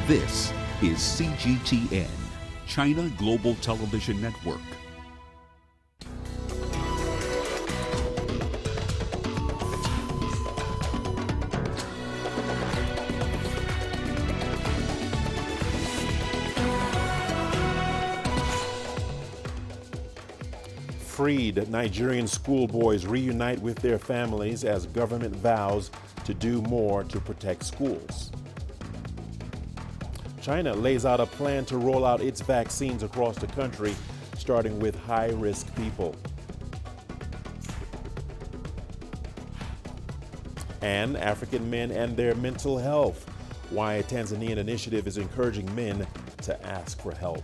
This is CGTN, China Global Television Network. Freed Nigerian schoolboys reunite with their families as government vows to do more to protect schools. China lays out a plan to roll out its vaccines across the country, starting with high-risk people. And African men and their mental health, why a Tanzanian initiative is encouraging men to ask for help.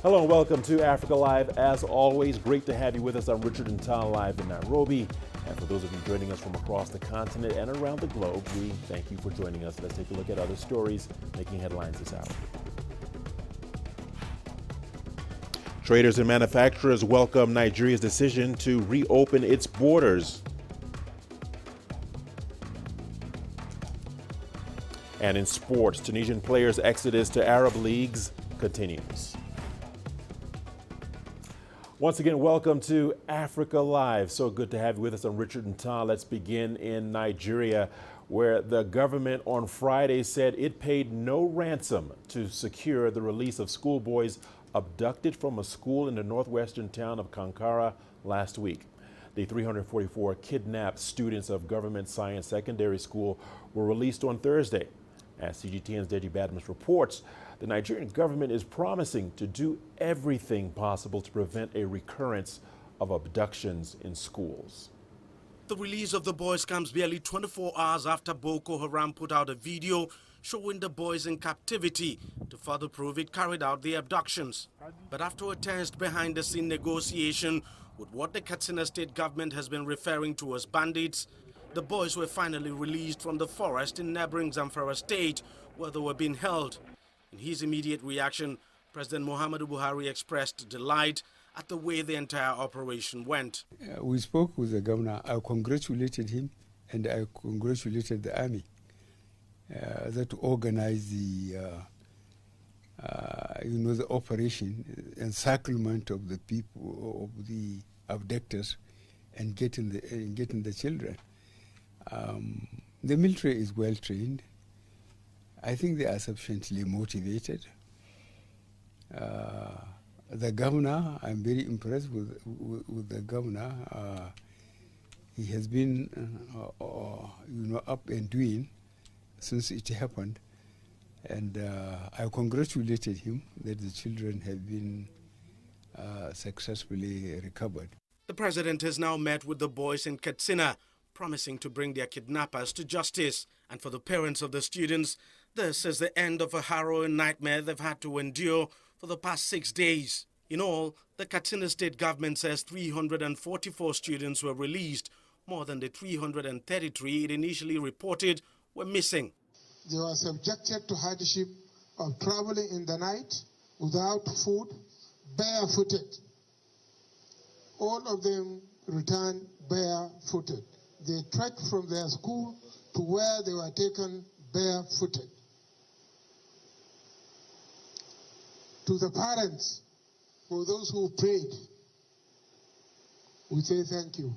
Hello and welcome to Africa Live. As always, great to have you with us. I'm Richard Ntal, live in Nairobi. And for those of you joining us from across the continent and around the globe, we thank you for joining us. Let's take a look at other stories making headlines this hour. Traders and manufacturers welcome Nigeria's decision to reopen its borders. And in sports, Tunisian players' exodus to Arab leagues continues. Once again, welcome to Africa Live. So good to have you with us. I'm Richard Ntal. Let's begin in Nigeria, where the government on Friday said it paid no ransom to secure the release of schoolboys abducted from a school in the northwestern town of Kankara last week. The 344 kidnapped students of Government Science Secondary School were released on Thursday. As CGTN's Deji Badmus reports, the Nigerian government is promising to do everything possible to prevent a recurrence of abductions in schools. The release of the boys comes barely 24 hours after Boko Haram put out a video showing the boys in captivity to further prove it carried out the abductions. But after a tense behind-the-scene negotiation with what the Katsina state government has been referring to as bandits, the boys were finally released from the forest in neighboring Zamfara state, where they were being held. In his immediate reaction, President Muhammadu Buhari expressed delight at the way the entire operation went. We spoke with the governor. I congratulated him and I congratulated the army that organized the, the operation, encirclement of the people, of the abductors, and getting the children. The military is well trained. I think they are sufficiently motivated. The governor, I'm very impressed with the governor. He has been, up and doing since it happened, and I congratulated him that the children have been successfully recovered. The president has now met with the boys in Katsina, promising to bring their kidnappers to justice. And for the parents of the students, this is the end of a harrowing nightmare they've had to endure for the past 6 days. In all, the Katsina state government says 344 students were released, more than the 333 it initially reported were missing. They were subjected to hardship of traveling in the night without food, barefooted. All of them returned barefooted. They trekked from their school to where they were taken barefooted. To the parents, for those who prayed, we say thank you.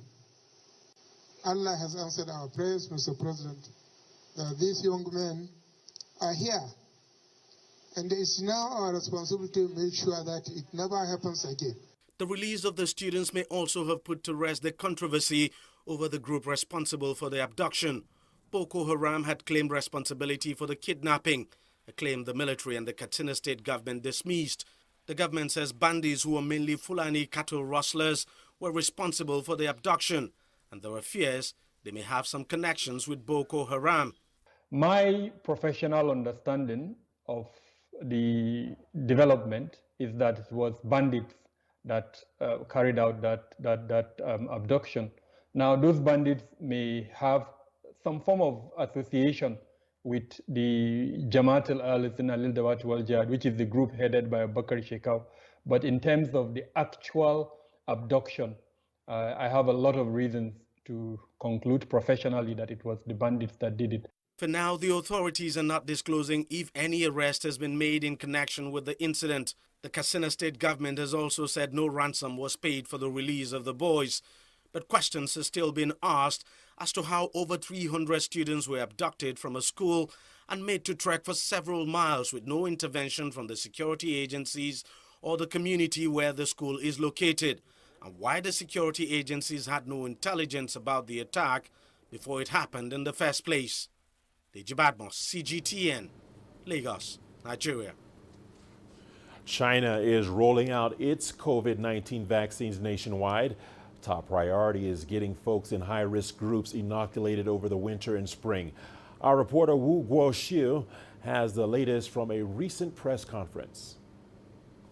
Allah has answered our prayers, Mr. President, that these young men are here. And it's now our responsibility to make sure that it never happens again. The release of the students may also have put to rest the controversy over the group responsible for the abduction. Boko Haram had claimed responsibility for the kidnapping, a claim the military and the Katsina state government dismissed. The government says bandits, who were mainly Fulani cattle rustlers, were responsible for the abduction, and there are fears they may have some connections with Boko Haram. My professional understanding of the development is that it was bandits that carried out that abduction. Now, those bandits may have some form of association with the Jamaat al-Ahlussunnah lil-Dawat wal-Jihad, which is the group headed by Bakari Shekau. But in terms of the actual abduction, I have a lot of reasons to conclude professionally that it was the bandits that did it. For now, the authorities are not disclosing if any arrest has been made in connection with the incident. The Katsina state government has also said no ransom was paid for the release of the boys. But questions are still being asked as to how over 300 students were abducted from a school and made to trek for several miles with no intervention from the security agencies or the community where the school is located, and why the security agencies had no intelligence about the attack before it happened in the first place. Badmos, CGTN, Lagos, Nigeria. China is rolling out its COVID-19 vaccines nationwide. Top priority is getting folks in high-risk groups inoculated over the winter and spring. Our reporter Wu Guoxiu has the latest from a recent press conference.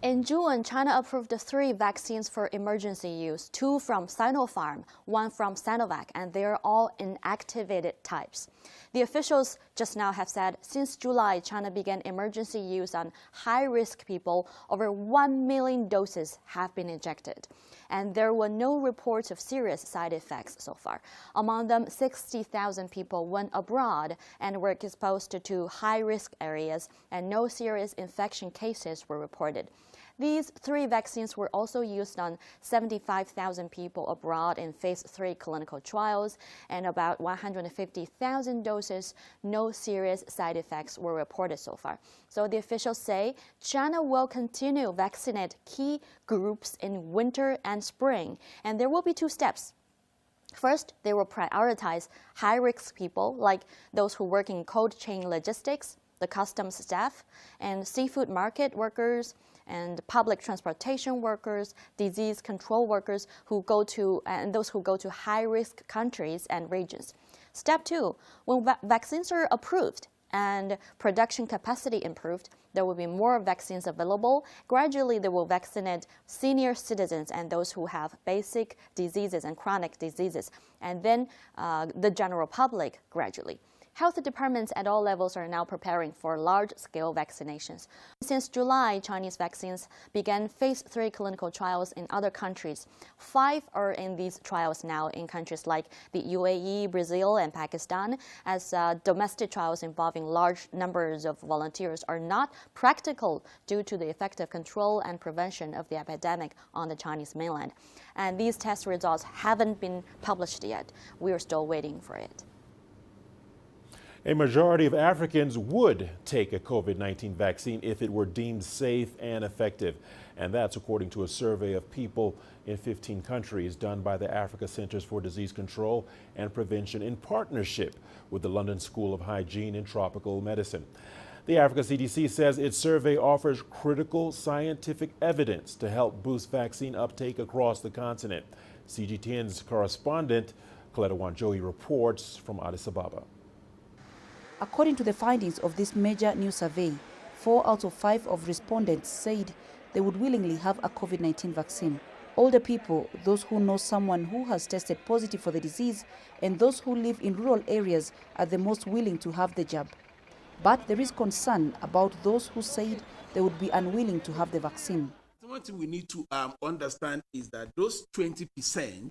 In June, China approved 3 vaccines for emergency use, 2 from Sinopharm, 1 from Sinovac, and they're all inactivated types. The officials just now have said since July, China began emergency use on high-risk people. Over 1 million doses have been injected, and there were no reports of serious side effects so far. Among them, 60,000 people went abroad and were exposed to high-risk areas, and no serious infection cases were reported. These 3 vaccines were also used on 75,000 people abroad in phase 3 clinical trials, and about 150,000 doses. No serious side effects were reported so far. So the officials say China will continue vaccinate key groups in winter and spring, and there will be 2 steps. First, they will prioritize high-risk people like those who work in cold chain logistics, the customs staff, and seafood market workers, and public transportation workers, disease control workers and those who go to high-risk countries and regions. Step 2, when vaccines are approved and production capacity improved, there will be more vaccines available. Gradually, they will vaccinate senior citizens and those who have basic diseases and chronic diseases, and then the general public gradually. Health departments at all levels are now preparing for large-scale vaccinations. Since July, Chinese vaccines began phase 3 clinical trials in other countries. 5 are in these trials now in countries like the UAE, Brazil, and Pakistan, as domestic trials involving large numbers of volunteers are not practical due to the effective control and prevention of the epidemic on the Chinese mainland. And these test results haven't been published yet. We are still waiting for it. A majority of Africans would take a COVID-19 vaccine if it were deemed safe and effective. And that's according to a survey of people in 15 countries done by the Africa Centers for Disease Control and Prevention in partnership with the London School of Hygiene and Tropical Medicine. The Africa CDC says its survey offers critical scientific evidence to help boost vaccine uptake across the continent. CGTN's correspondent Coletta Wanjohi reports from Addis Ababa. According to the findings of this major new survey, 4 out of 5 of respondents said they would willingly have a COVID-19 vaccine. Older people, those who know someone who has tested positive for the disease, and those who live in rural areas are the most willing to have the jab. But there is concern about those who said they would be unwilling to have the vaccine. One thing we need to understand is that those 20%,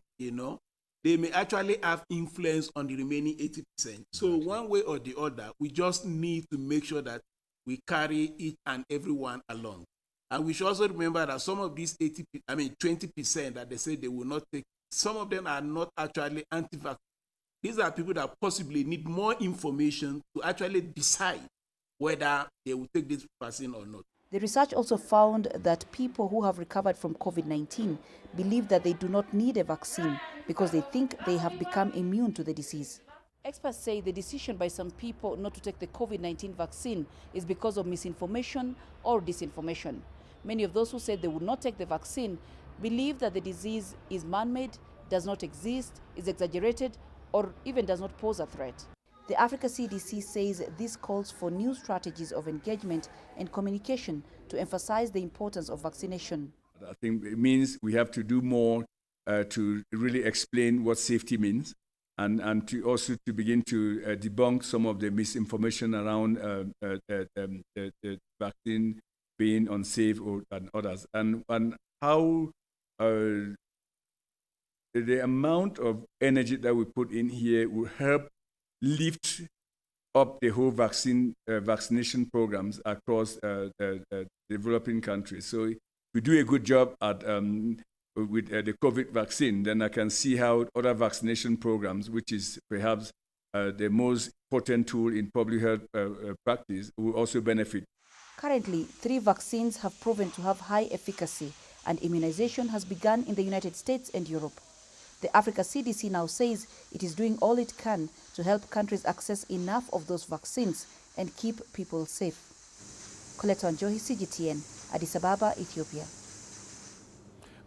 they may actually have influence on the remaining 80%. So one way or the other, we just need to make sure that we carry each and everyone along. And we should also remember that some of these 20% that they say they will not take, some of them are not actually anti-vax. These are people that possibly need more information to actually decide whether they will take this vaccine or not. The research also found that people who have recovered from COVID-19 believe that they do not need a vaccine because they think they have become immune to the disease. Experts say the decision by some people not to take the COVID-19 vaccine is because of misinformation or disinformation. Many of those who said they would not take the vaccine believe that the disease is man-made, does not exist, is exaggerated, or even does not pose a threat. The Africa CDC says this calls for new strategies of engagement and communication to emphasize the importance of vaccination. I think it means we have to do more to really explain what safety means, and to also to begin to debunk some of the misinformation around the vaccine being unsafe and others, and how the amount of energy that we put in here will help lift up the whole vaccination programs across developing countries. So if we do a good job at with the COVID vaccine, then I can see how other vaccination programs, which is perhaps the most potent tool in public health practice, will also benefit. Currently, 3 vaccines have proven to have high efficacy, and immunization has begun in the United States and Europe. The Africa CDC now says it is doing all it can to help countries access enough of those vaccines and keep people safe. Colette Wanjohi, CGTN, Addis Ababa, Ethiopia.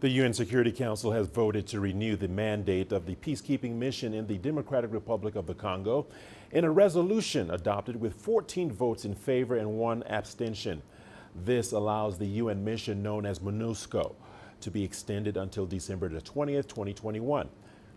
The UN Security Council has voted to renew the mandate of the peacekeeping mission in the Democratic Republic of the Congo in a resolution adopted with 14 votes in favor and 1 abstention. This allows the UN mission known as MONUSCO to be extended until December the 20th, 2021.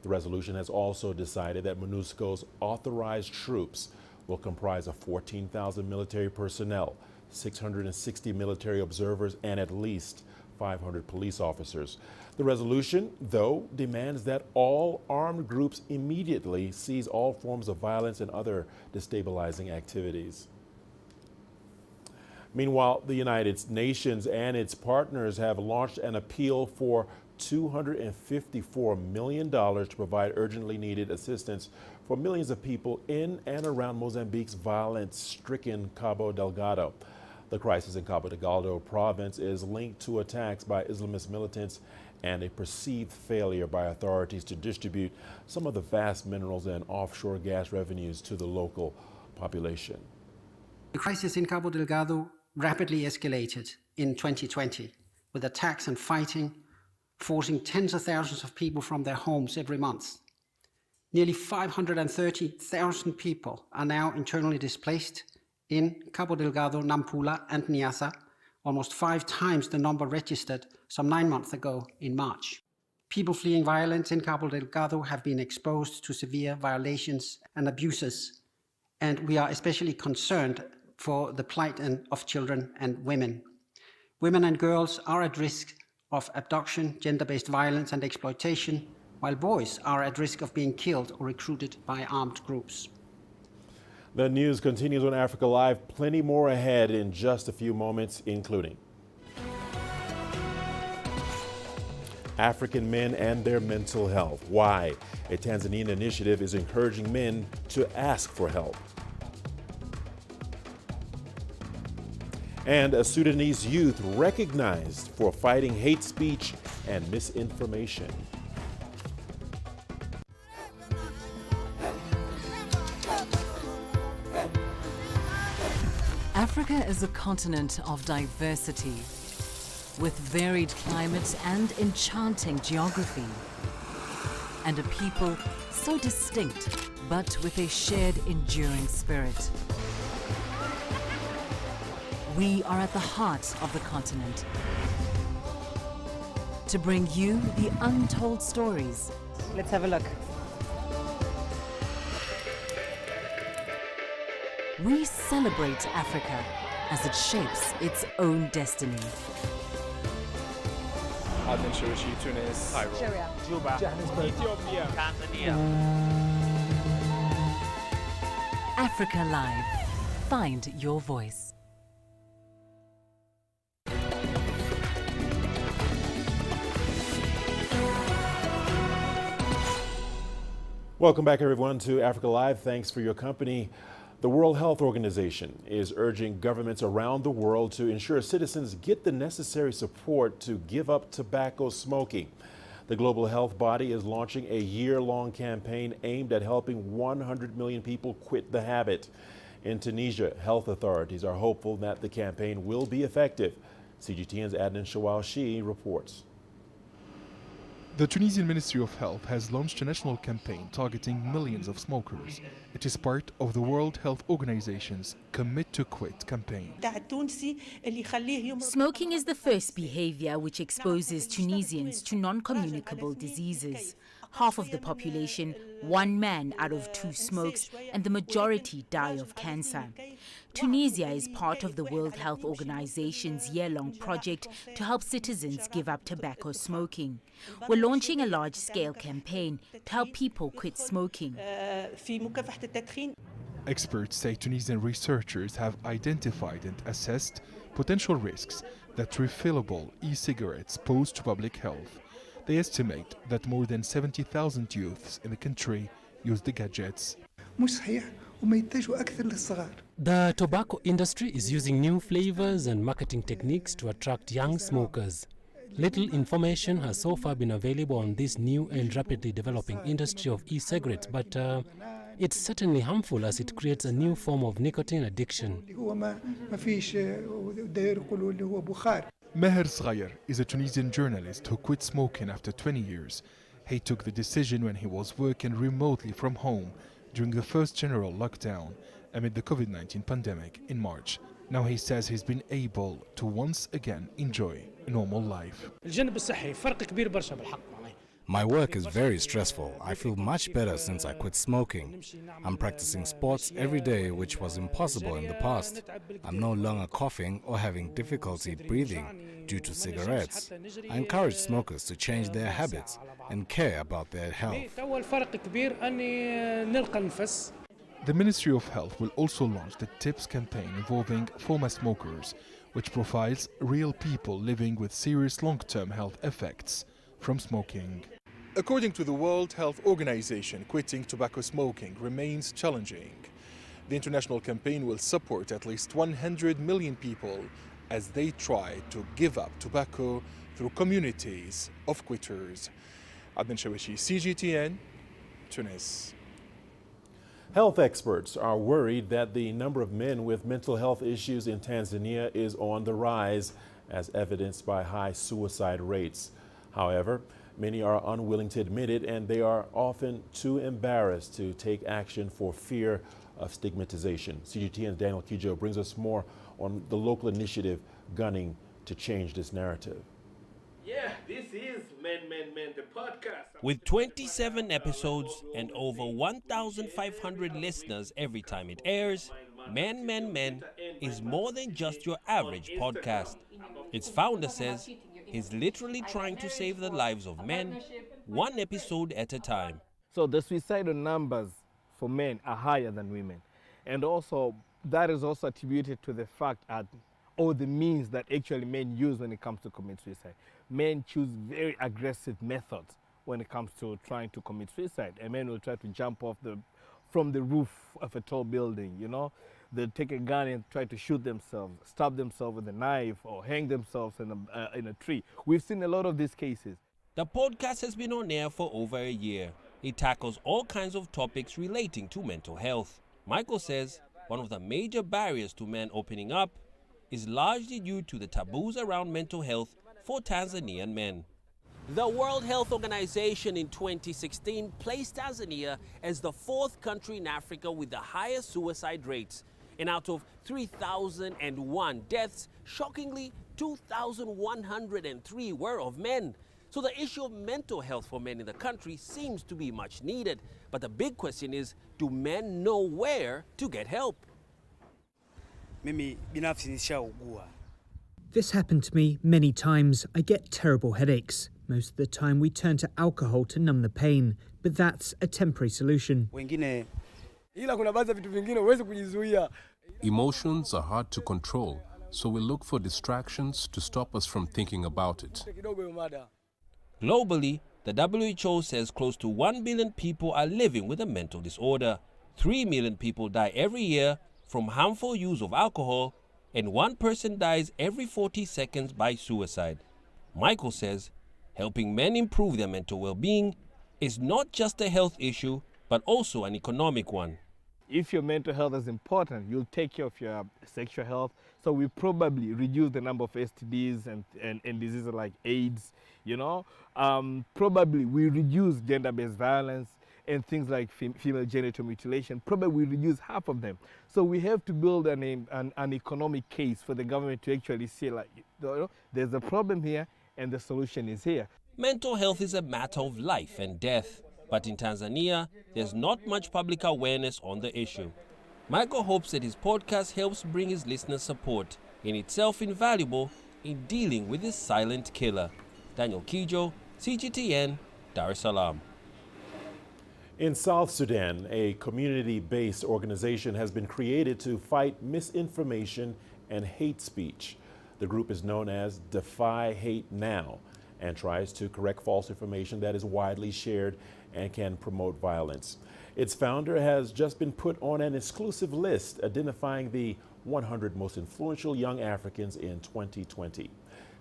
The resolution has also decided that MONUSCO's authorized troops will comprise of 14,000 military personnel, 660 military observers, and at least 500 police officers. The resolution, though, demands that all armed groups immediately cease all forms of violence and other destabilizing activities. Meanwhile, the United Nations and its partners have launched an appeal for $254 million to provide urgently needed assistance for millions of people in and around Mozambique's violence-stricken Cabo Delgado. The crisis in Cabo Delgado province is linked to attacks by Islamist militants and a perceived failure by authorities to distribute some of the vast minerals and offshore gas revenues to the local population. The crisis in Cabo Delgado rapidly escalated in 2020, with attacks and fighting forcing tens of thousands of people from their homes every month. Nearly 530,000 people are now internally displaced in Cabo Delgado, Nampula and Niassa, almost 5 times the number registered some 9 months ago in March. People fleeing violence in Cabo Delgado have been exposed to severe violations and abuses, and we are especially concerned for the plight of children and women. Women and girls are at risk of abduction, gender-based violence and exploitation, while boys are at risk of being killed or recruited by armed groups. The news continues on Africa Live. Plenty more ahead in just a few moments, including African men and their mental health. Why a Tanzanian initiative is encouraging men to ask for help. And a Sudanese youth recognized for fighting hate speech and misinformation. Africa is a continent of diversity, with varied climates and enchanting geography, and a people so distinct, but with a shared enduring spirit. We are at the heart of the continent to bring you the untold stories. Let's have a look. We celebrate Africa as it shapes its own destiny. Tunis, Cairo, Juba, Johannesburg, Ethiopia, Tanzania. Africa Live. Find your voice. Welcome back, everyone, to Africa Live. Thanks for your company. The World Health Organization is urging governments around the world to ensure citizens get the necessary support to give up tobacco smoking. The global health body is launching a year-long campaign aimed at helping 100 million people quit the habit. In Tunisia, health authorities are hopeful that the campaign will be effective. CGTN's Adnan Shawalshi reports. The Tunisian Ministry of Health has launched a national campaign targeting millions of smokers. It is part of the World Health Organization's Commit to Quit campaign. Smoking is the first behavior which exposes Tunisians to non-communicable diseases. Half of the population, 1 man out of 2 smokes, and the majority die of cancer. Tunisia is part of the World Health Organization's year-long project to help citizens give up tobacco smoking. We're launching a large-scale campaign to help people quit smoking. Experts say Tunisian researchers have identified and assessed potential risks that refillable e-cigarettes pose to public health. They estimate that more than 70,000 youths in the country use the gadgets. The tobacco industry is using new flavors and marketing techniques to attract young smokers. Little information has so far been available on this new and rapidly developing industry of e-cigarettes, but it's certainly harmful as it creates a new form of nicotine addiction. Meher Sghayer is a Tunisian journalist who quit smoking after 20 years. He took the decision when he was working remotely from home during the first general lockdown amid the COVID-19 pandemic in March. Now he says he's been able to once again enjoy a normal life. My work is very stressful. I feel much better since I quit smoking. I'm practicing sports every day, which was impossible in the past. I'm no longer coughing or having difficulty breathing due to cigarettes. I encourage smokers to change their habits and care about their health. The Ministry of Health will also launch the TIPS campaign involving former smokers, which profiles real people living with serious long-term health effects from smoking. According to the World Health Organization, quitting tobacco smoking remains challenging. The international campaign will support at least 100 million people as they try to give up tobacco through communities of quitters. Adnan Shawishi, CGTN, Tunis. Health experts are worried that the number of men with mental health issues in Tanzania is on the rise, as evidenced by high suicide rates. However, many are unwilling to admit it, and they are often too embarrassed to take action for fear of stigmatization. CGTN's Daniel Kijo brings us more on the local initiative gunning to change this narrative. Yeah, this is Men, the podcast. With 27 episodes and over 1,500 listeners every time it airs, Men is more than just your average podcast. Its founder says he's literally trying to save the lives of men, one episode at a time. So the suicidal numbers for men are higher than women. And also, that is also attributed to the fact that all the means that actually men use when it comes to commit suicide. Men choose very aggressive methods when it comes to trying to commit suicide. A man will try to jump from the roof of a tall building, you know. They'll take a gun and try to shoot themselves, stab themselves with a knife, or hang themselves in a tree. We've seen a lot of these cases. The podcast has been on air for over a year. It tackles all kinds of topics relating to mental health. Michael says one of the major barriers to men opening up is largely due to the taboos around mental health for Tanzanian men. The World Health Organization in 2016 placed Tanzania as the 4th country in Africa with the highest suicide rates. And out of 3,001 deaths, shockingly, 2,103 were of men. So the issue of mental health for men in the country seems to be much needed. But the big question is, do men know where to get help? This happened to me many times. I get terrible headaches. Most of the time we turn to alcohol to numb the pain, but that's a temporary solution. Emotions are hard to control, so we look for distractions to stop us from thinking about it. Globally, the WHO says close to 1 billion people are living with a mental disorder. 3 million people die every year from harmful use of alcohol, and 1 person dies every 40 seconds by suicide. Michael says helping men improve their mental well-being is not just a health issue, but also an economic one. If your mental health is important, you'll take care of your sexual health. So we probably reduce the number of STDs and diseases like AIDS, you know. Probably we reduce gender-based violence and things like female genital mutilation. Probably we reduce half of them. So we have to build an economic case for the government to actually say, like, you know, there's a problem here and the solution is here. Mental health is a matter of life and death. But in Tanzania, there's not much public awareness on the issue. Michael hopes that his podcast helps bring his listeners support, in itself invaluable in dealing with this silent killer. Daniel Kijo, CGTN, Dar es Salaam. In South Sudan, a community-based organization has been created to fight misinformation and hate speech. The group is known as Defy Hate Now and tries to correct false information that is widely shared and can promote violence. Its founder has just been put on an exclusive list identifying the 100 most influential young Africans in 2020.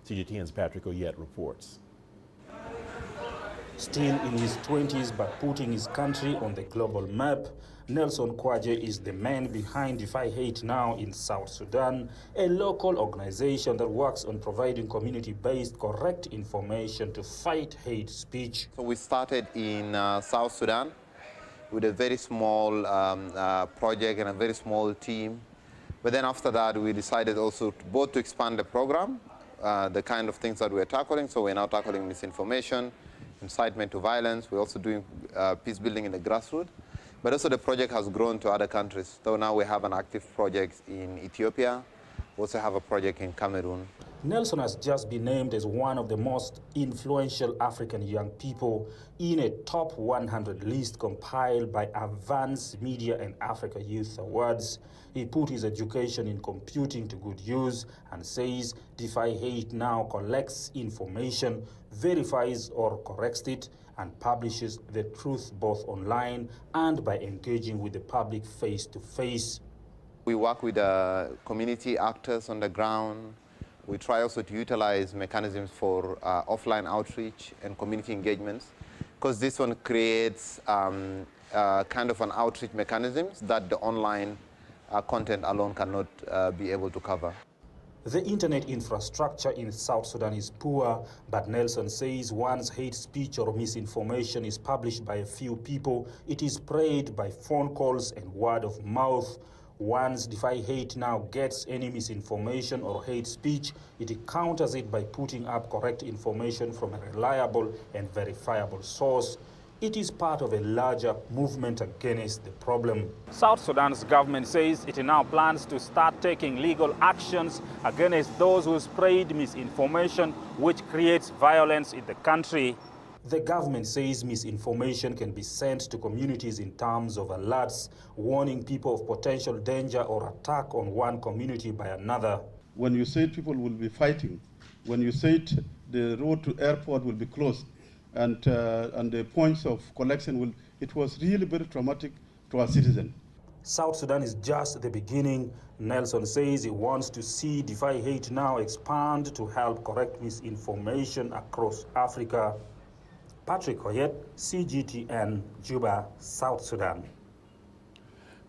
CGTN's Patrick Oyet reports. Still in his 20s but putting his country on the global map, Nelson Kwaje is the man behind Defy Hate Now in South Sudan, a local organization that works on providing community-based correct information to fight hate speech. So we started in South Sudan with a very small project and a very small team. But then after that, we decided also both to expand the program, the kind of things that we're tackling. So we're now tackling misinformation, incitement to violence. We're also doing peace building in the grassroots. But also the project has grown to other countries. So now we have an active project in Ethiopia. We also have a project in Cameroon. Nelson has just been named as one of the most influential African young people in a top 100 list compiled by Advance Media and Africa Youth Awards. He put his education in computing to good use and says Defy Hate Now collects information, verifies or corrects it, and publishes the truth both online and by engaging with the public face-to-face. We work with community actors on the ground. We try also to utilize mechanisms for offline outreach and community engagements, because this one creates kind of an outreach mechanisms that the online content alone cannot be able to cover. The internet infrastructure in South Sudan is poor, but Nelson says once hate speech or misinformation is published by a few people, it is spread by phone calls and word of mouth. Once Defy Hate Now gets any misinformation or hate speech, it counters it by putting up correct information from a reliable and verifiable source. It is part of a larger movement against the problem. South Sudan's government says it now plans to start taking legal actions against those who spread misinformation, which creates violence in the country. The government says misinformation can be sent to communities in terms of alerts, warning people of potential danger or attack on one community by another. When you said people will be fighting, when you said the road to airport will be closed, and the points of collection it was really very traumatic to our citizens. South Sudan is just the beginning. Nelson says he wants to see Defy Hate Now expand to help correct misinformation across Africa. Patrick Oyet, CGTN, Juba, South Sudan.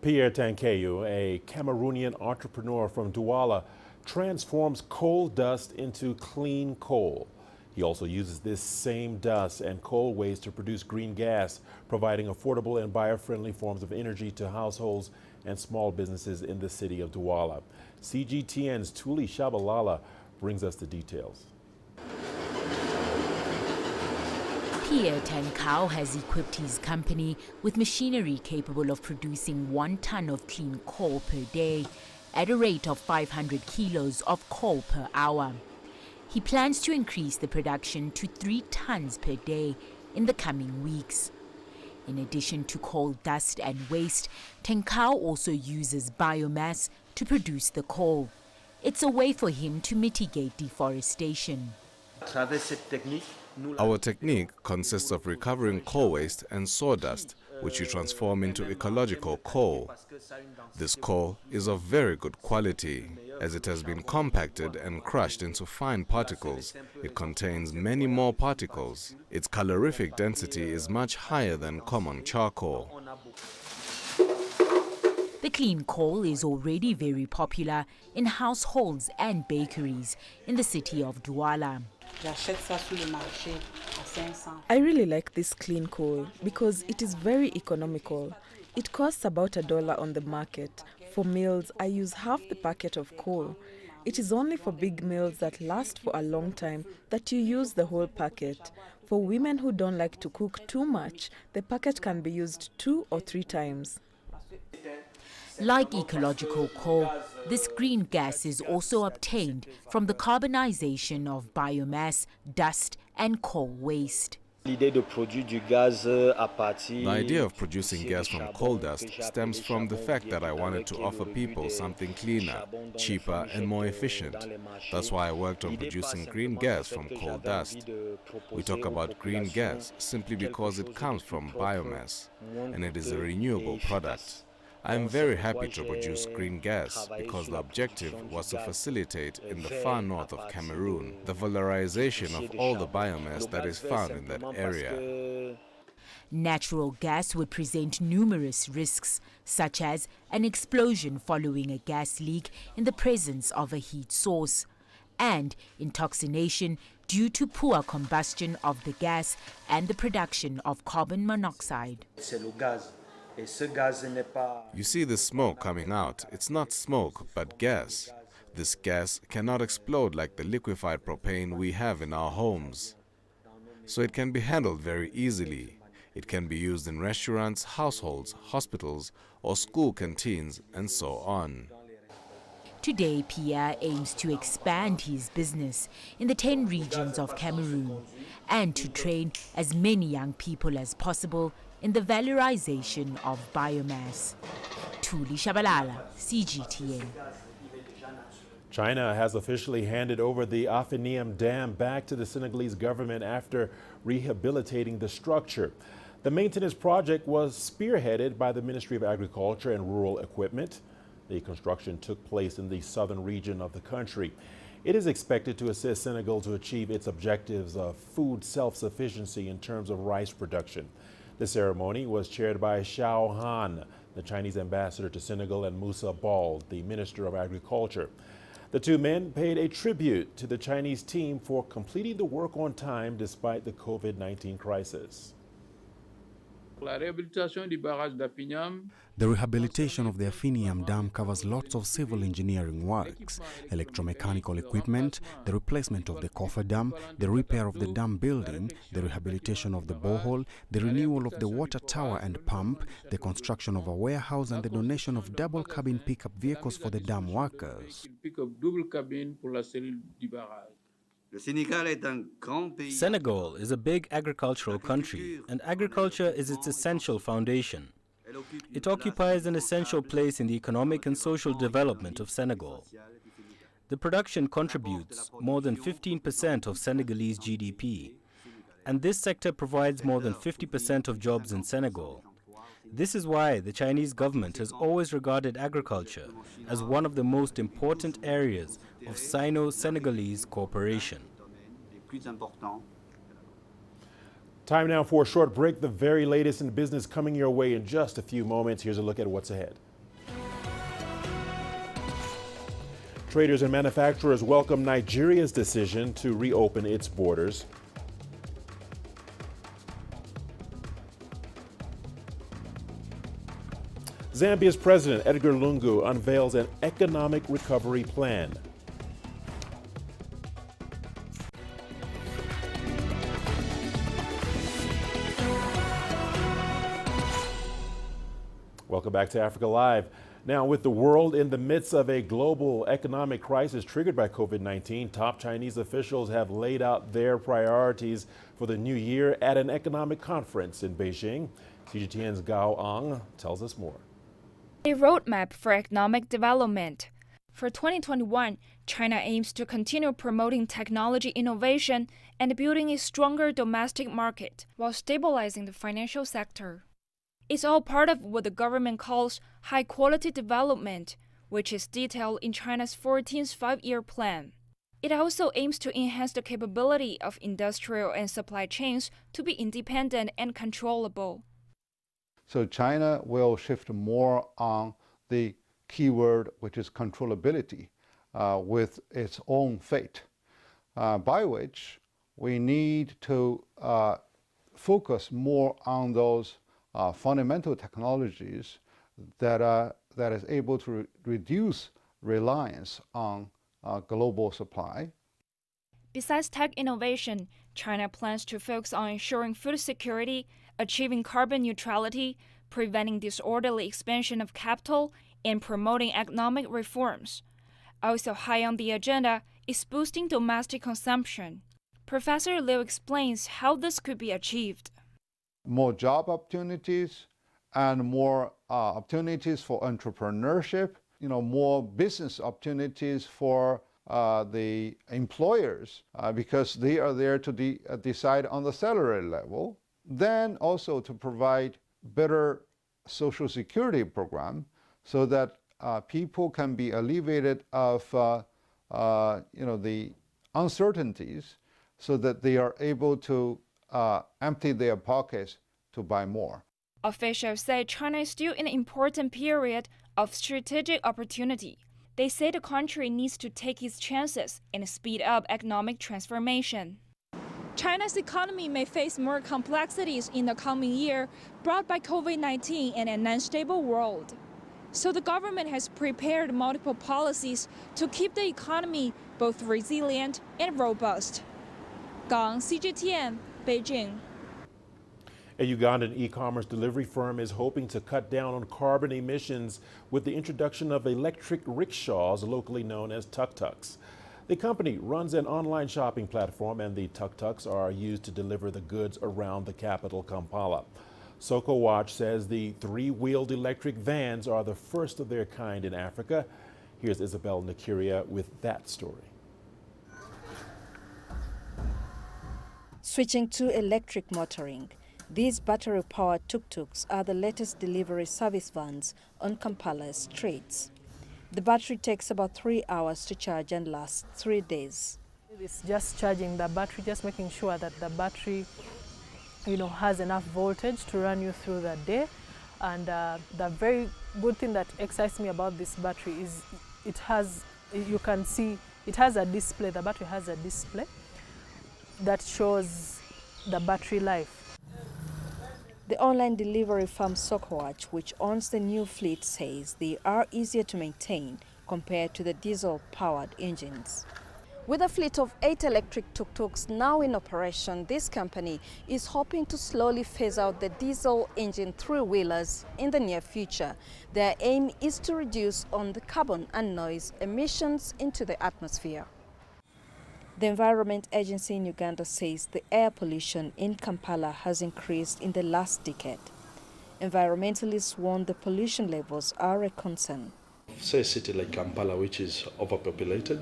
Pierre Tankeyu, a Cameroonian entrepreneur from Douala, transforms coal dust into clean coal. He also uses this same dust and coal waste to produce green gas, providing affordable and bio-friendly forms of energy to households and small businesses in the city of Douala. CGTN's Tuli Shabalala brings us the details. Pierre Tankau has equipped his company with machinery capable of producing 1 ton of clean coal per day at a rate of 500 kilos of coal per hour. He plans to increase the production to 3 tons per day in the coming weeks. In addition to coal dust and waste, Tankau also uses biomass to produce the coal. It's a way for him to mitigate deforestation. Our technique consists of recovering coal waste and sawdust, which we transform into ecological coal. This coal is of very good quality, as it has been compacted and crushed into fine particles. It contains many more particles. Its calorific density is much higher than common charcoal. The clean coal is already very popular in households and bakeries in the city of Douala. I really like this clean coal because it is very economical. It costs about $1 on the market. For meals, I use half the packet of coal. It is only for big meals that last for a long time that you use the whole packet. For women who don't like to cook too much, the packet can be used 2 or 3 times. Like ecological coal, this green gas is also obtained from the carbonization of biomass, dust and coal waste. The idea of producing gas from coal dust stems from the fact that I wanted to offer people something cleaner, cheaper and more efficient. That's why I worked on producing green gas from coal dust. We talk about green gas simply because it comes from biomass and it is a renewable product. I am very happy to produce green gas because the objective was to facilitate in the far north of Cameroon the valorization of all the biomass that is found in that area. Natural gas would present numerous risks, such as an explosion following a gas leak in the presence of a heat source, and intoxication due to poor combustion of the gas and the production of carbon monoxide. You see the smoke coming out. It's not smoke, but gas. This gas cannot explode like the liquefied propane we have in our homes. So it can be handled very easily. It can be used in restaurants, households, hospitals, or school canteens, and so on. Today, Pierre aims to expand his business in the 10 regions of Cameroon and to train as many young people as possible in the valorization of biomass. Tuli Shabalala, CGTN. China has officially handed over the Afeniam Dam back to the Senegalese government after rehabilitating the structure. The maintenance project was spearheaded by the Ministry of Agriculture and Rural Equipment. The construction took place in the southern region of the country. It is expected to assist Senegal to achieve its objectives of food self-sufficiency in terms of rice production. The ceremony was chaired by Xiao Han, the Chinese ambassador to Senegal, and Moussa Bald, the Minister of Agriculture. The two men paid a tribute to the Chinese team for completing the work on time despite the COVID-19 crisis. The rehabilitation of the Afeniam Dam covers lots of civil engineering works, electromechanical equipment, the replacement of the coffer dam, the repair of the dam building, the rehabilitation of the borehole, the renewal of the water tower and pump, the construction of a warehouse, and the donation of double-cabin pickup vehicles for the dam workers. Senegal is a big agricultural country, and agriculture is its essential foundation. It occupies an essential place in the economic and social development of Senegal. The production contributes more than 15% of Senegalese GDP, and this sector provides more than 50% of jobs in Senegal. This is why the Chinese government has always regarded agriculture as one of the most important areas of Sino-Senegalese cooperation. Time now for a short break. The very latest in business coming your way in just a few moments. Here's a look at what's ahead. Traders and manufacturers welcome Nigeria's decision to reopen its borders. Zambia's President Edgar Lungu unveils an economic recovery plan. Welcome back to Africa Live. Now, with the world in the midst of a global economic crisis triggered by COVID-19, top Chinese officials have laid out their priorities for the new year at an economic conference in Beijing. CGTN's Gao Ang tells us more. A roadmap for economic development. For 2021, China aims to continue promoting technology innovation and building a stronger domestic market while stabilizing the financial sector. It's all part of what the government calls high-quality development, which is detailed in China's 14th five-year plan. It also aims to enhance the capability of industrial and supply chains to be independent and controllable. So China will shift more on the keyword, which is controllability, with its own fate, by which we need to focus more on those fundamental technologies that is able to reduce reliance on global supply. Besides tech innovation, China plans to focus on ensuring food security, achieving carbon neutrality, preventing disorderly expansion of capital, and promoting economic reforms. Also high on the agenda is boosting domestic consumption. Professor Liu explains how this could be achieved. More job opportunities and more opportunities for entrepreneurship, more business opportunities for the employers because they are there to decide on the salary level. Then also to provide better social security program so that people can be alleviated of the uncertainties so that they are able to empty their pockets to buy more. Officials say China is still in an important period of strategic opportunity. They say the country needs to take its chances and speed up economic transformation. China's economy may face more complexities in the coming year brought by COVID-19 and an unstable world. So the government has prepared multiple policies to keep the economy both resilient and robust. Gang, CGTN, Beijing. A Ugandan e-commerce delivery firm is hoping to cut down on carbon emissions with the introduction of electric rickshaws, locally known as tuk-tuks. The company runs an online shopping platform, and the tuk-tuks are used to deliver the goods around the capital, Kampala. Soko Watch says the three-wheeled electric vans are the first of their kind in Africa. Here's Isabel Nakiria with that story. Switching to electric motoring, these battery-powered tuk-tuks are the latest delivery service vans on Kampala's streets. The battery takes about 3 hours to charge and lasts 3 days. It's just charging the battery, just making sure that the battery, has enough voltage to run you through the day. And the very good thing that excites me about this battery is you can see, it has a display, the battery has a display that shows the battery life. The online delivery firm Sokowatch, which owns the new fleet, says they are easier to maintain compared to the diesel-powered engines. With a fleet of 8 electric tuk-tuks now in operation, this company is hoping to slowly phase out the diesel engine three-wheelers in the near future. Their aim is to reduce on the carbon and noise emissions into the atmosphere. The Environment Agency in Uganda says the air pollution in Kampala has increased in the last decade. Environmentalists warn the pollution levels are a concern. Say a city like Kampala, which is overpopulated,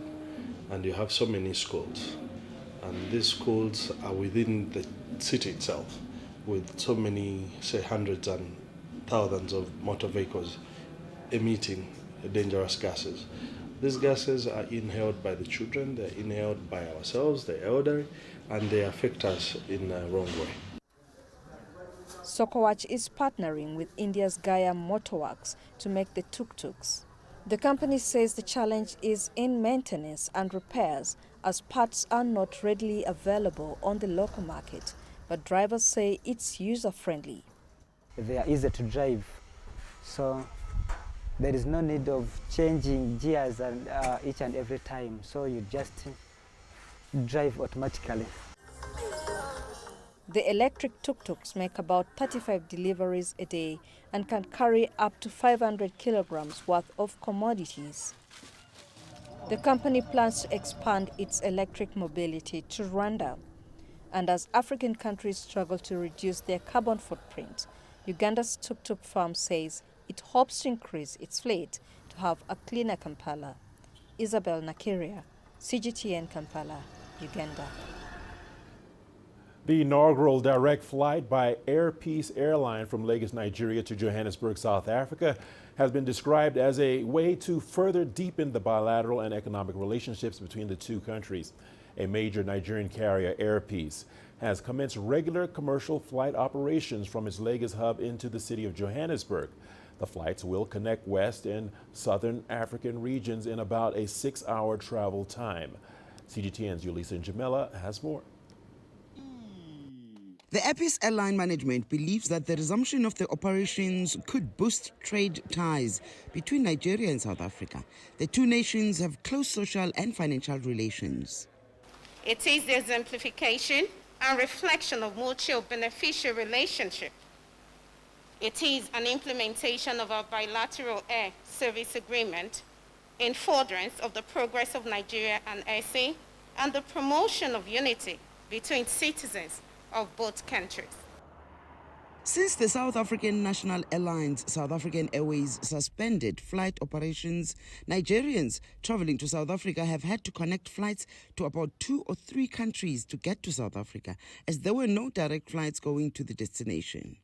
and you have so many schools, and these schools are within the city itself, with so many, say, hundreds and thousands of motor vehicles emitting dangerous gases. These gases are inhaled by the children, they're inhaled by ourselves, the elderly, and they affect us in a wrong way. Sokowatch is partnering with India's Gaya Motorworks to make the tuk-tuks. The company says the challenge is in maintenance and repairs, as parts are not readily available on the local market, but drivers say it's user-friendly. They are easy to drive, so there is no need of changing gears each and every time, so you just drive automatically. The electric tuk-tuks make about 35 deliveries a day and can carry up to 500 kilograms worth of commodities. The company plans to expand its electric mobility to Rwanda. And as African countries struggle to reduce their carbon footprint, Uganda's tuk-tuk firm says it hopes to increase its fleet to have a cleaner Kampala. Isabel Nakiria, CGTN Kampala, Uganda. The inaugural direct flight by Air Peace Airline from Lagos, Nigeria to Johannesburg, South Africa has been described as a way to further deepen the bilateral and economic relationships between the two countries. A major Nigerian carrier, Air Peace, has commenced regular commercial flight operations from its Lagos hub into the city of Johannesburg. The flights will connect West and Southern African regions in about a 6-hour travel time. CGTN's Yulisa Njamela has more. The Air Peace airline management believes that the resumption of the operations could boost trade ties between Nigeria and South Africa. The two nations have close social and financial relations. It is the exemplification and reflection of mutual beneficial relationship. It is an implementation of our bilateral air service agreement in furtherance of the progress of Nigeria and SA and the promotion of unity between citizens of both countries. Since the South African national airlines, South African Airways, suspended flight operations, Nigerians traveling to South Africa have had to connect flights to about 2 or 3 countries to get to South Africa, as there were no direct flights going to the destination.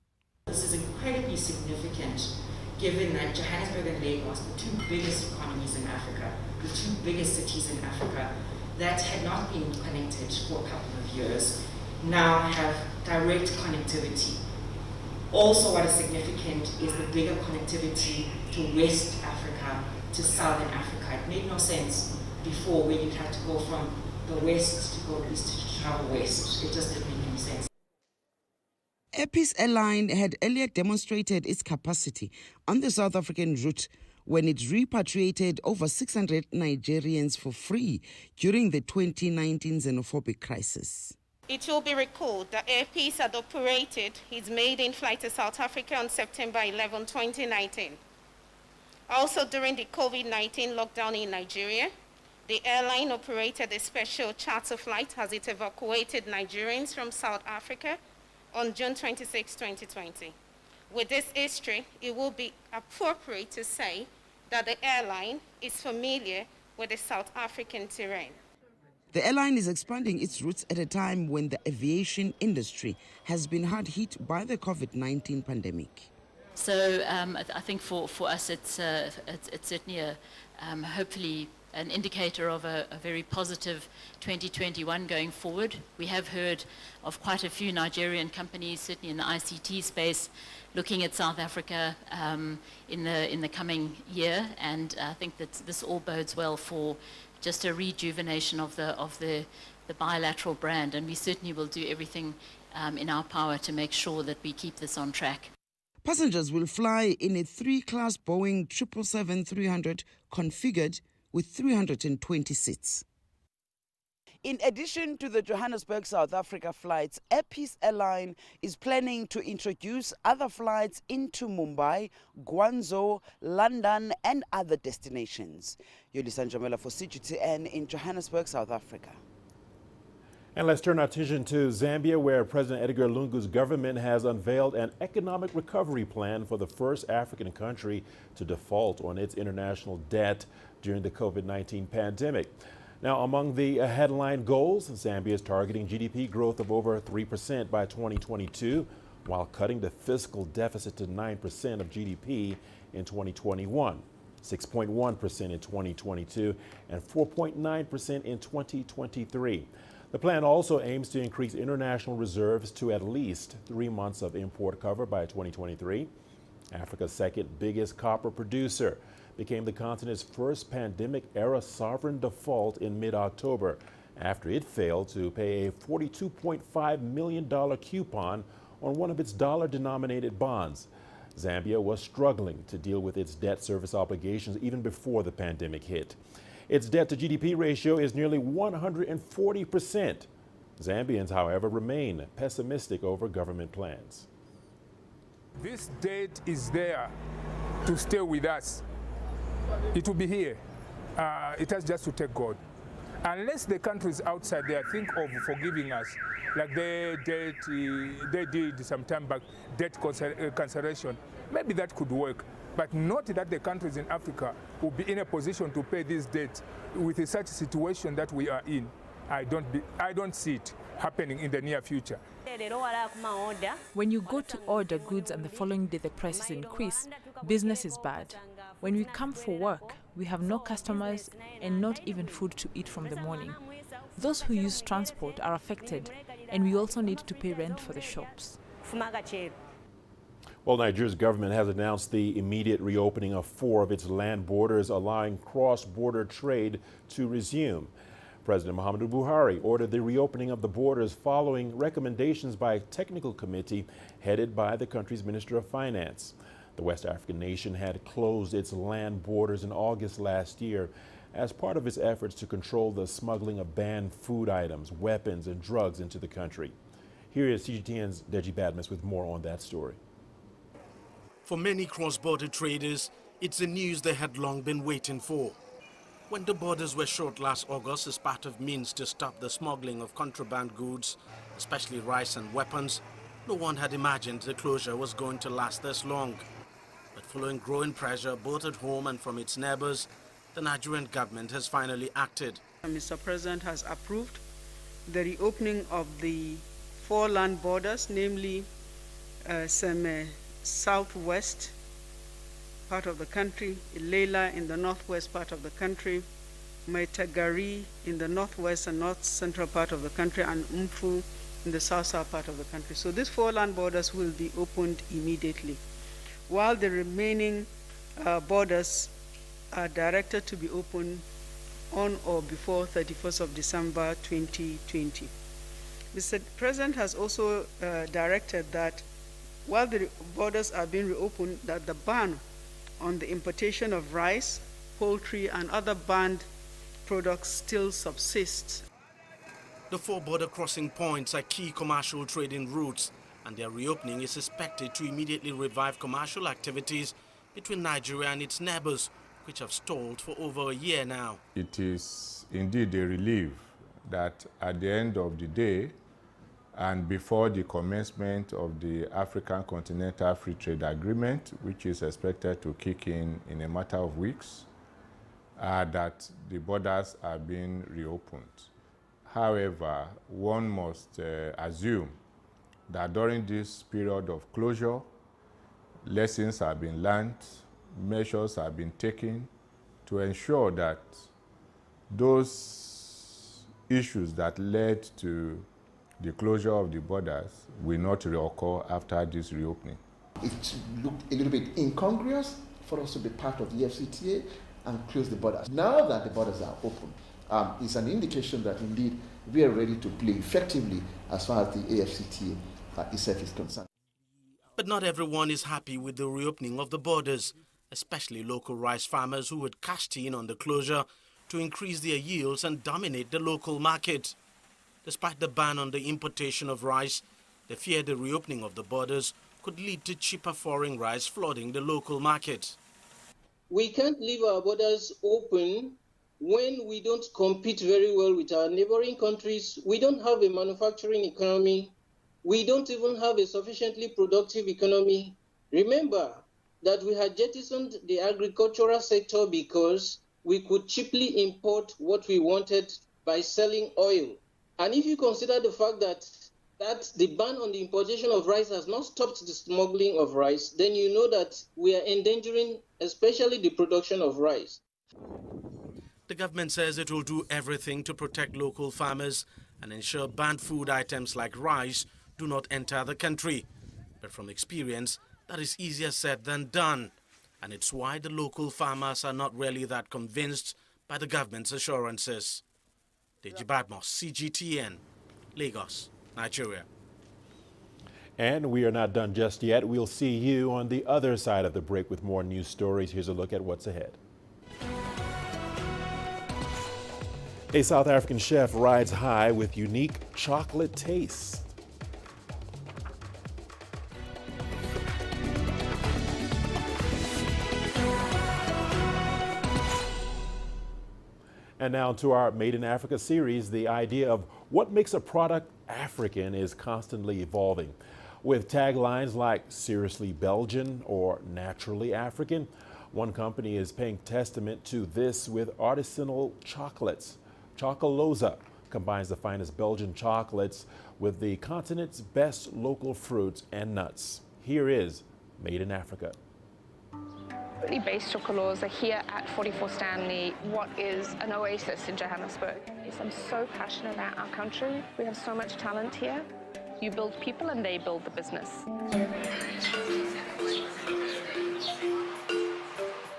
This is incredibly significant, given that Johannesburg and Lagos, the 2 biggest economies in Africa, the 2 biggest cities in Africa, that had not been connected for a couple of years, now have direct connectivity. Also, what is significant is the bigger connectivity to West Africa, to Southern Africa. It made no sense before where you'd have to go from the West to go east to travel west. It just didn't make any sense. Air Peace Airline had earlier demonstrated its capacity on the South African route when it repatriated over 600 Nigerians for free during the 2019 xenophobic crisis. It will be recalled that Air Peace had operated its maiden flight to South Africa on September 11, 2019. Also, during the COVID-19 lockdown in Nigeria, the airline operated a special charter flight as it evacuated Nigerians from South Africa on June 26, 2020. With this history, it will be appropriate to say that the airline is familiar with the South African terrain. The airline is expanding its routes at a time when the aviation industry has been hard hit by the COVID-19 pandemic. So I think for us it's certainly hopefully an indicator of a very positive 2021 going forward. We have heard of quite a few Nigerian companies, certainly in the ICT space, looking at South Africa in the coming year, and I think that this all bodes well for just a rejuvenation of the bilateral brand, and we certainly will do everything in our power to make sure that we keep this on track. Passengers will fly in a 3-class Boeing 777-300 configured with 320 seats. In addition to the Johannesburg, South Africa flights, Air Peace Airline is planning to introduce other flights into Mumbai, Guangzhou, London and other destinations. Yolisa Njamela for CGTN in Johannesburg, South Africa. And let's turn our attention to Zambia, where President Edgar Lungu's government has unveiled an economic recovery plan for the first African country to default on its international debt during the COVID-19 pandemic. Now, among the headline goals, Zambia is targeting GDP growth of over 3% by 2022, while cutting the fiscal deficit to 9% of GDP in 2021, 6.1% in 2022, and 4.9% in 2023. The plan also aims to increase international reserves to at least 3 months of import cover by 2023. Africa's second biggest copper producer became the continent's first pandemic-era sovereign default in mid-October after it failed to pay a $42.5 million coupon on one of its dollar-denominated bonds. Zambia was struggling to deal with its debt service obligations even before the pandemic hit. Its debt-to-GDP ratio is nearly 140%. Zambians, however, remain pessimistic over government plans. This debt is there to stay with us. It will be here. It has just to take God. Unless the countries outside there think of forgiving us, like they did some time back, debt cancellation, maybe that could work. But not that the countries in Africa will be in a position to pay this debt with such a situation that we are in. I don't see it happening in the near future. When you go to order goods and the following day the prices increase, business is bad. When we come for work, we have no customers and not even food to eat from the morning. Those who use transport are affected, and we also need to pay rent for the shops. Well, Nigeria's government has announced the immediate reopening of 4 of its land borders, allowing cross-border trade to resume. President Muhammadu Buhari ordered the reopening of the borders following recommendations by a technical committee headed by the country's Minister of Finance. The West African nation had closed its land borders in August last year as part of its efforts to control the smuggling of banned food items, weapons, and drugs into the country. Here is CGTN's Deji Badmus with more on that story. For many cross-border traders, it's the news they had long been waiting for. When the borders were shut last August as part of means to stop the smuggling of contraband goods, especially rice and weapons, no one had imagined the closure was going to last this long. But following growing pressure both at home and from its neighbors, the Nigerian government has finally acted. Mr. President has approved the reopening of the 4 land borders, namely Seme southwest part of the country, Ilela in the northwest part of the country, Maitagari in the northwest and north central part of the country, and Mfu in the south part of the country. So these 4 land borders will be opened immediately, while the remaining borders are directed to be opened on or before 31st of December 2020. Mr. President has also directed that while the borders are being reopened, that the ban on the importation of rice, poultry, and other banned products still subsists. The 4 border crossing points are key commercial trading routes, and their reopening is expected to immediately revive commercial activities between Nigeria and its neighbors, which have stalled for over a year now. It is indeed a relief that at the end of the day, and before the commencement of the African Continental Free Trade Agreement, which is expected to kick in a matter of weeks, that the borders are being reopened. However, one must assume that during this period of closure, lessons have been learned, measures have been taken to ensure that those issues that led to the closure of the borders will not reoccur after this reopening. It looked a little bit incongruous for us to be part of the FCTA and close the borders. Now that the borders are open, it's an indication that indeed we are ready to play effectively as far as the AFCTA itself is concerned. But not everyone is happy with the reopening of the borders, especially local rice farmers who had cashed in on the closure to increase their yields and dominate the local market. Despite the ban on the importation of rice, they fear the reopening of the borders could lead to cheaper foreign rice flooding the local market. We can't leave our borders open when we don't compete very well with our neighboring countries. We don't have a manufacturing economy. We don't even have a sufficiently productive economy. Remember that we had jettisoned the agricultural sector because we could cheaply import what we wanted by selling oil. And if you consider the fact that the ban on the importation of rice has not stopped the smuggling of rice, then you know that we are endangering especially the production of rice. The government says it will do everything to protect local farmers and ensure banned food items like rice do not enter the country. But from experience, that is easier said than done. And it's why the local farmers are not really that convinced by the government's assurances. Deji Badmos, CGTN, Lagos, Nigeria. And we are not done just yet. We'll see you on the other side of the break with more news stories. Here's a look at what's ahead. A South African chef rides high with unique chocolate tastes. And now to our Made in Africa series, the idea of what makes a product African is constantly evolving. With taglines like seriously Belgian or naturally African, one company is paying testament to this with artisanal chocolates. Chocoloza combines the finest Belgian chocolates with the continent's best local fruits and nuts. Here is Made in Africa. Based Chocoloza here at 44 Stanley, what is an oasis in Johannesburg. I'm so passionate about our country. We have so much talent here. You build people and they build the business.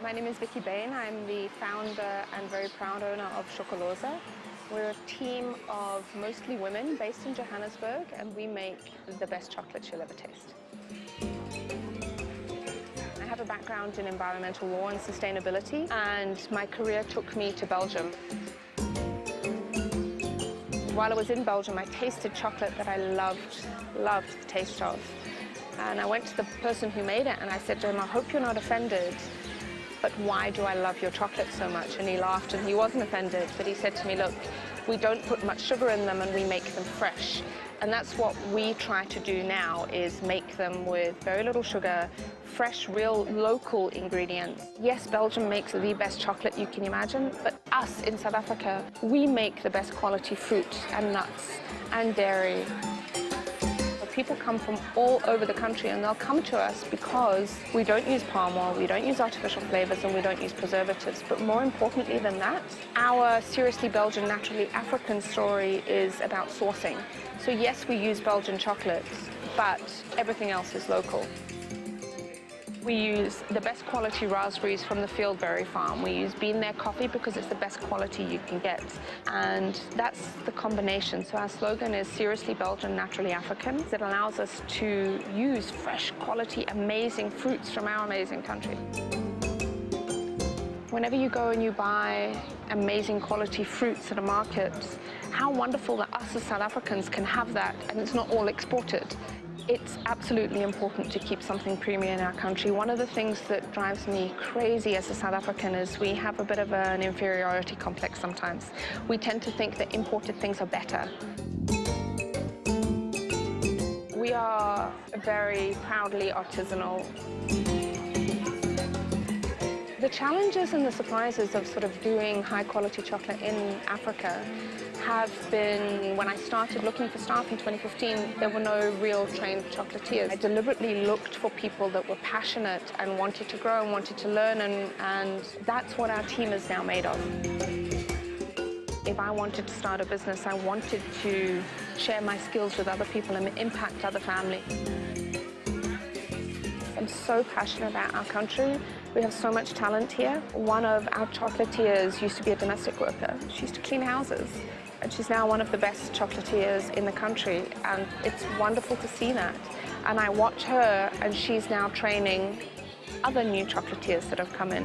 My name is Vicky Bain. I'm the founder and very proud owner of Chocoloza. We're a team of mostly women based in Johannesburg, and we make the best chocolate you'll ever taste. I have a background in environmental law and sustainability, and my career took me to Belgium. While I was in Belgium, I tasted chocolate that I loved the taste of. And I went to the person who made it and I said to him, I hope you're not offended but why do I love your chocolate so much? And he laughed and he wasn't offended, but he said to me, look, we don't put much sugar in them and we make them fresh. And that's what we try to do now, is make them with very little sugar, fresh, real, local ingredients. Yes, Belgium makes the best chocolate you can imagine, but us in South Africa, we make the best quality fruit and nuts and dairy. People come from all over the country and they'll come to us because we don't use palm oil, we don't use artificial flavors, and we don't use preservatives. But more importantly than that, our Seriously Belgian, Naturally African story is about sourcing. So yes, we use Belgian chocolates, but everything else is local. We use the best quality raspberries from the Fieldberry farm. We use Bean There coffee because it's the best quality you can get. And that's the combination. So our slogan is Seriously Belgian, Naturally African. It allows us to use fresh quality, amazing fruits from our amazing country. Whenever you go and you buy amazing quality fruits at a market, how wonderful that us as South Africans can have that and it's not all exported. It's absolutely important to keep something premium in our country. One of the things that drives me crazy as a South African is we have a bit of an inferiority complex sometimes. We tend to think that imported things are better. We are very proudly artisanal. The challenges and the surprises of sort of doing high quality chocolate in Africa have been, when I started looking for staff in 2015, there were no real trained chocolatiers. I deliberately looked for people that were passionate and wanted to grow and wanted to learn, and that's what our team is now made of. If I wanted to start a business, I wanted to share my skills with other people and impact other families. I'm so passionate about our country. We have so much talent here. One of our chocolatiers used to be a domestic worker. She used to clean houses. And she's now one of the best chocolatiers in the country. And it's wonderful to see that. And I watch her, and she's now training other new chocolatiers that have come in.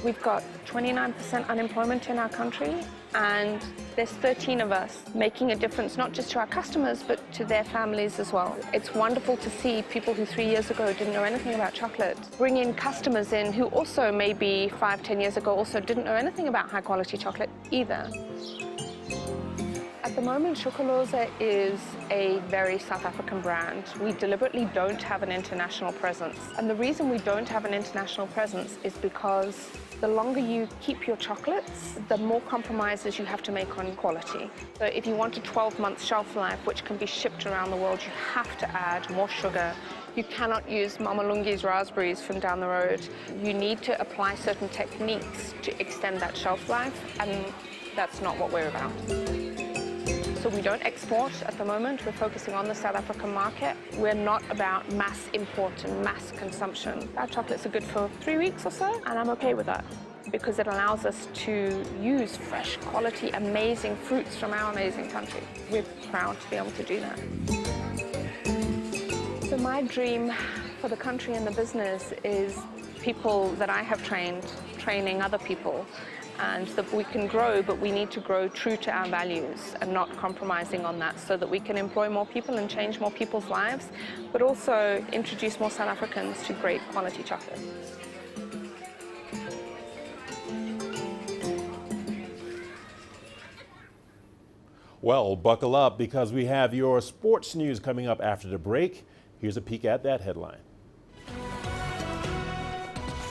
We've got 29% unemployment in our country, and there's 13 of us making a difference, not just to our customers, but to their families as well. It's wonderful to see people who 3 years ago didn't know anything about chocolate bring in customers in who also maybe 5-10 years ago also didn't know anything about high quality chocolate either. At the moment, Chocolose is a very South African brand. We deliberately don't have an international presence. And the reason we don't have an international presence is because the longer you keep your chocolates, the more compromises you have to make on quality. So if you want a 12-month shelf life, which can be shipped around the world, you have to add more sugar. You cannot use Mama Lungi's raspberries from down the road. You need to apply certain techniques to extend that shelf life, and that's not what we're about. So we don't export at the moment. We're focusing on the South African market. We're not about mass import and mass consumption. Our chocolates are good for 3 weeks or so, and I'm okay with that because it allows us to use fresh, quality, amazing fruits from our amazing country. We're proud to be able to do that. So my dream for the country and the business is people that I have trained, training other people, and that we can grow, but we need to grow true to our values and not compromising on that, so that we can employ more people and change more people's lives, but also introduce more South Africans to great quality chocolate. Well, buckle up because we have your sports news coming up after the break. Here's a peek at that headline.